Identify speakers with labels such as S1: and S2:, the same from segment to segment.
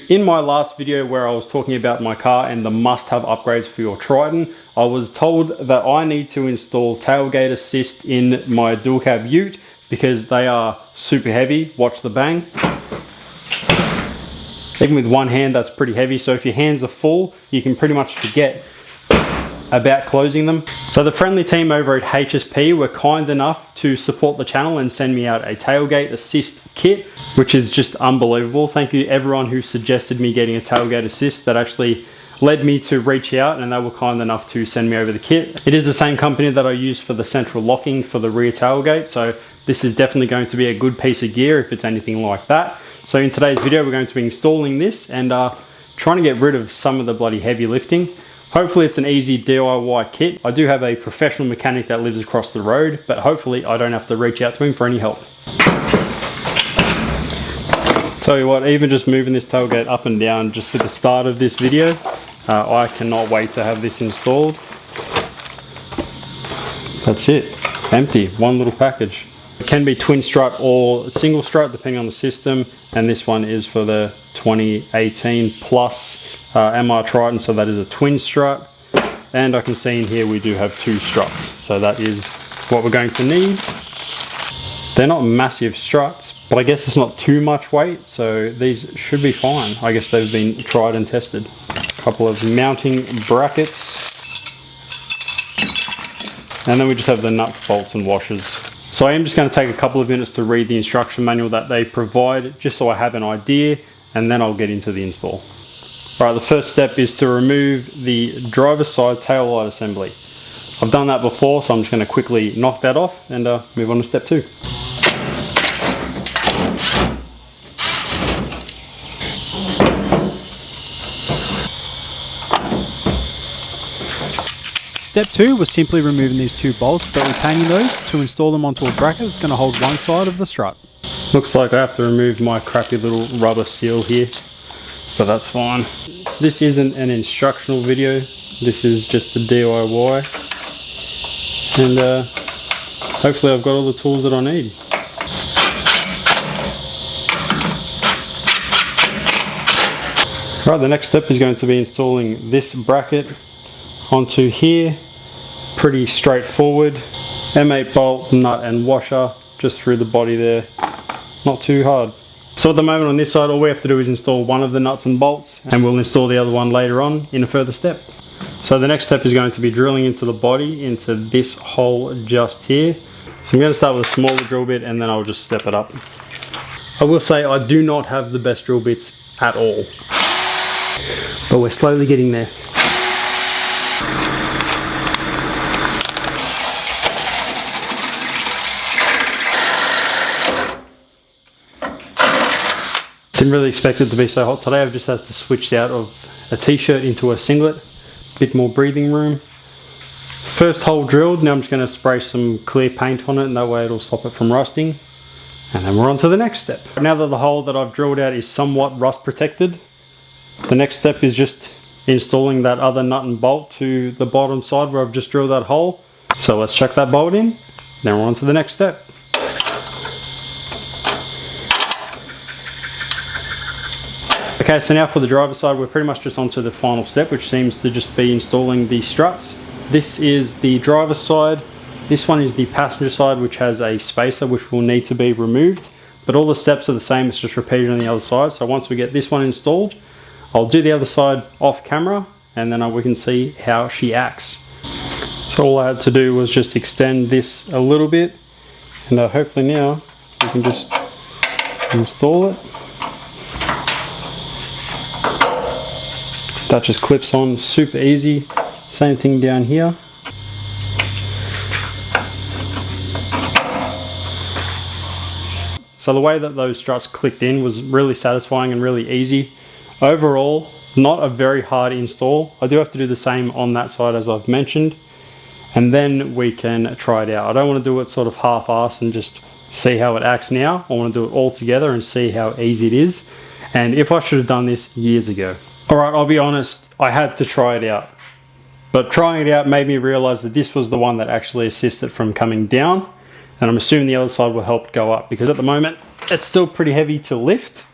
S1: In my last video where I was talking about my car and the must-have upgrades for your Triton, I was told that I need to install tailgate assist in my dual cab ute because they are super heavy. Watch the bang. Even with one hand, that's pretty heavy. So if your hands are full, you can pretty much forget about closing them. So the friendly team over at HSP were kind enough to support the channel and send me out a tailgate assist kit, which is just unbelievable. Thank you everyone who suggested me getting a tailgate assist. That actually led me to reach out, and they were kind enough to send me over the kit. It is the same company that I use for the central locking for the rear tailgate, so this is definitely going to be a good piece of gear if it's anything like that. So in today's video, we're going to be installing this and trying to get rid of some of the bloody heavy lifting. Hopefully it's an easy DIY kit. I do have a professional mechanic that lives across the road, but hopefully I don't have to reach out to him for any help. Tell you what, even just moving this tailgate up and down just for the start of this video, I cannot wait to have this installed. That's it, empty, one little package. It can be twin strut or single strut depending on the system, and this one is for the 2018 plus MR Triton, so that is a twin strut. And I can see in here we do have two struts, so that is what we're going to need. They're not massive struts, but I guess it's not too much weight, so these should be fine. I guess they've been tried and tested. A couple of mounting brackets, and then we just have the nuts, bolts and washers. So I am just going to take a couple of minutes to read the instruction manual that they provide, just so I have an idea, and then I'll get into the install. Alright, the first step is to remove the driver's side tail light assembly. I've done that before, so I'm just going to quickly knock that off and move on to step 2.
S2: Step 2 was simply removing these two bolts but retaining those to install them onto a bracket that's going to hold one side of the strut.
S1: Looks like I have to remove my crappy little rubber seal here, so that's fine. This isn't an instructional video, this is just a DIY, and hopefully I've got all the tools that I need. Right, the next step is going to be installing this bracket onto here. Pretty straightforward. M8 bolt, nut and washer just through the body there. Not too hard. So at the moment on this side, all we have to do is install one of the nuts and bolts, and we'll install the other one later on in a further step. So the next step is going to be drilling into the body, into this hole just here. So I'm going to start with a smaller drill bit and then I'll just step it up. I will say I do not have the best drill bits at all, but we're slowly getting there. Didn't really expect it to be so hot today. I've just had to switch out of a t-shirt into a singlet. Bit more breathing room. First hole drilled. Now I'm just going to spray some clear paint on it, and that way it'll stop it from rusting. And then we're on to the next step. Now that the hole that I've drilled out is somewhat rust protected, the next step is just installing that other nut and bolt to the bottom side where I've just drilled that hole. So let's chuck that bolt in. Then we're on to the next step. Okay, so now for the driver's side, we're pretty much just onto the final step, which seems to just be installing the struts. This is the driver's side. This one is the passenger side, which has a spacer, which will need to be removed. But all the steps are the same, it's just repeated on the other side. So once we get this one installed, I'll do the other side off camera, and then we can see how she acts. So all I had to do was just extend this a little bit, and hopefully now we can just install it. That just clips on super easy. Same thing down here. So the way that those struts clicked in was really satisfying and really easy. Overall, not a very hard install. I do have to do the same on that side as I've mentioned, and then we can try it out. I don't want to do it sort of half-assed and just see how it acts now. I want to do it all together and see how easy it is, and if I should have done this years ago. Alright, I'll be honest, I had to try it out. But trying it out made me realize that this was the one that actually assisted from coming down, and I'm assuming the other side will help go up, because at the moment it's still pretty heavy to lift.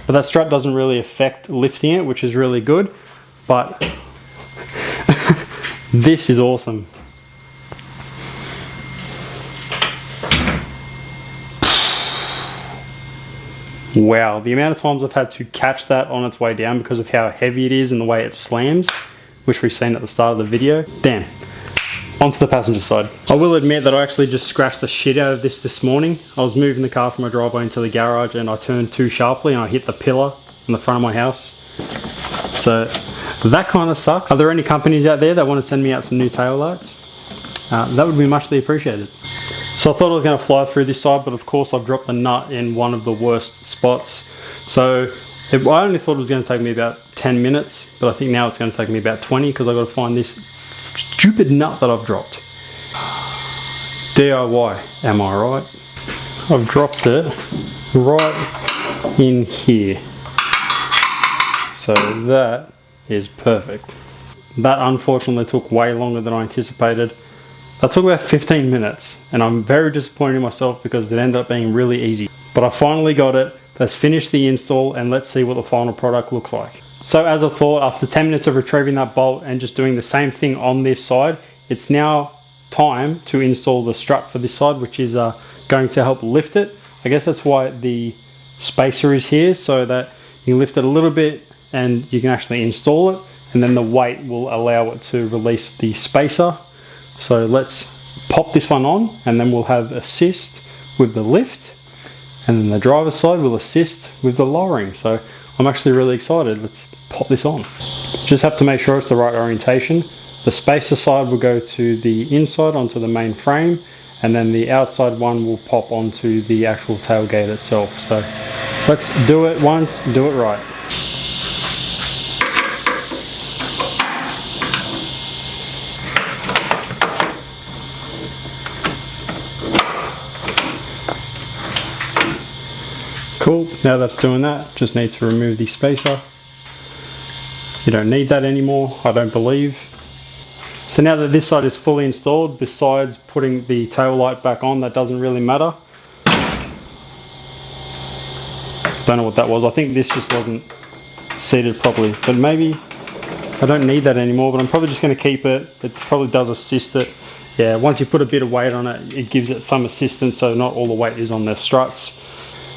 S1: but that strut doesn't really affect lifting it, which is really good. But this is awesome. Wow, the amount of times I've had to catch that on its way down because of how heavy it is and the way it slams, which we've seen at the start of the video. Damn. Onto the passenger side. I will admit that I actually just scratched the shit out of this morning. I was moving the car from my driveway into the garage and I turned too sharply and I hit the pillar in the front of my house. So that kind of sucks. Are there any companies out there that want to send me out some new tail lights? That would be muchly appreciated. So I thought I was going to fly through this side, but of course I've dropped the nut in one of the worst spots. So I only thought it was going to take me about 10 minutes, but I think now it's going to take me about 20 because I've got to find this stupid nut that I've dropped. DIY, am I right? I've dropped it right in here. So that is perfect. That unfortunately took way longer than I anticipated. That took about 15 minutes and I'm very disappointed in myself because it ended up being really easy. But I finally got it. Let's finish the install and let's see what the final product looks like. So as I thought, after 10 minutes of retrieving that bolt and just doing the same thing on this side, it's now time to install the strut for this side, which is going to help lift it. I guess that's why the spacer is here, so that you can lift it a little bit and you can actually install it, and then the weight will allow it to release the spacer. So let's pop this one on and then we'll have assist with the lift, and then the driver's side will assist with the lowering. So I'm actually really excited. Let's pop this on. Just have to make sure it's the right orientation. The spacer side will go to the inside onto the main frame, and then the outside one will pop onto the actual tailgate itself. So let's do it once, do it right. Cool, now that's doing that, just need to remove the spacer. You don't need that anymore, I don't believe. So now that this side is fully installed, besides putting the tail light back on, that doesn't really matter. Don't know what that was, I think this just wasn't seated properly, but maybe I don't need that anymore, but I'm probably just going to keep it. It probably does assist it. Yeah, once you put a bit of weight on it, it gives it some assistance, so not all the weight is on the struts.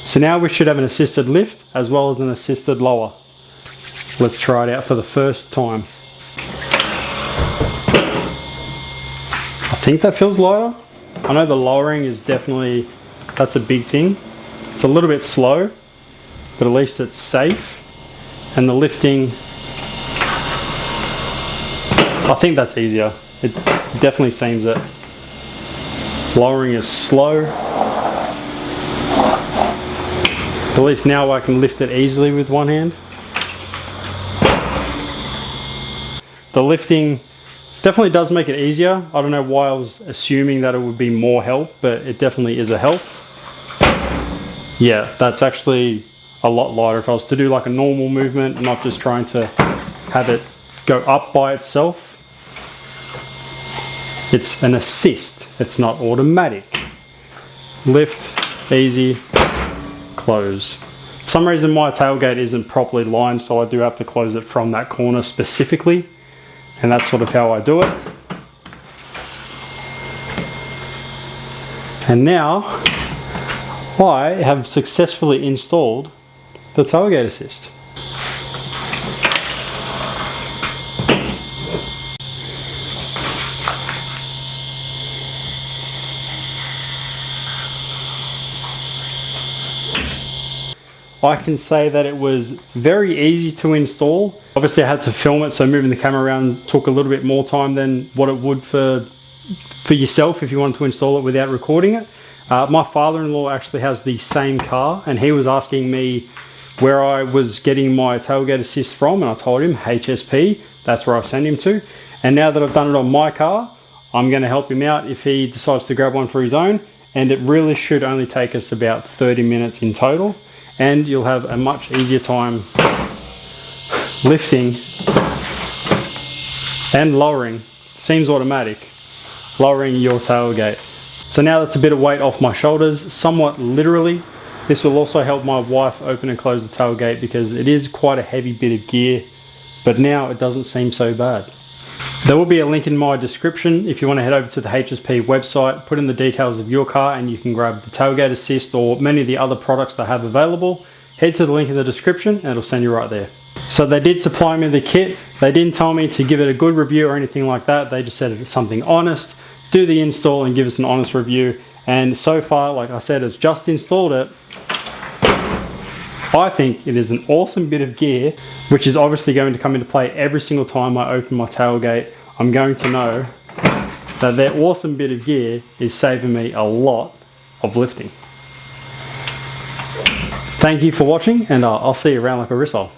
S1: So now we should have an assisted lift as well as an assisted lower. Let's try it out for the first time. I think that feels lighter. I know the lowering is definitely, that's a big thing. It's a little bit slow, but at least it's safe. And the lifting, I think that's easier. It definitely seems it. Lowering is slow. At least now I can lift it easily with one hand. The lifting definitely does make it easier. I don't know why I was assuming that it would be more help, but it definitely is a help. Yeah, that's actually a lot lighter. If I was to do like a normal movement, not just trying to have it go up by itself. It's an assist, it's not automatic. Lift, easy. Close. For some reason my tailgate isn't properly lined, so I do have to close it from that corner specifically, and that's sort of how I do it. And now I have successfully installed the tailgate assist. I can say that it was very easy to install. Obviously I had to film it, so moving the camera around took a little bit more time than what it would for yourself if you wanted to install it without recording it. My father-in-law actually has the same car, and he was asking me where I was getting my tailgate assist from, and I told him HSP, that's where I send him to. And now that I've done it on my car, I'm going to help him out if he decides to grab one for his own, and it really should only take us about 30 minutes in total. And you'll have a much easier time lifting and lowering, seems automatic, lowering your tailgate. So now that's a bit of weight off my shoulders, somewhat literally. This will also help my wife open and close the tailgate because it is quite a heavy bit of gear, but now it doesn't seem so bad. There will be a link in my description if you want to head over to the HSP website, put in the details of your car, and you can grab the Tailgate Assist or many of the other products they have available. Head to the link in the description and it'll send you right there. So they did supply me the kit. They didn't tell me to give it a good review or anything like that. They just said it's something honest, do the install and give us an honest review. And so far, like I said, it's just installed it. I think it is an awesome bit of gear, which is obviously going to come into play every single time I open my tailgate. I'm going to know that that awesome bit of gear is saving me a lot of lifting. Thank you for watching, and I'll see you around like a rissole.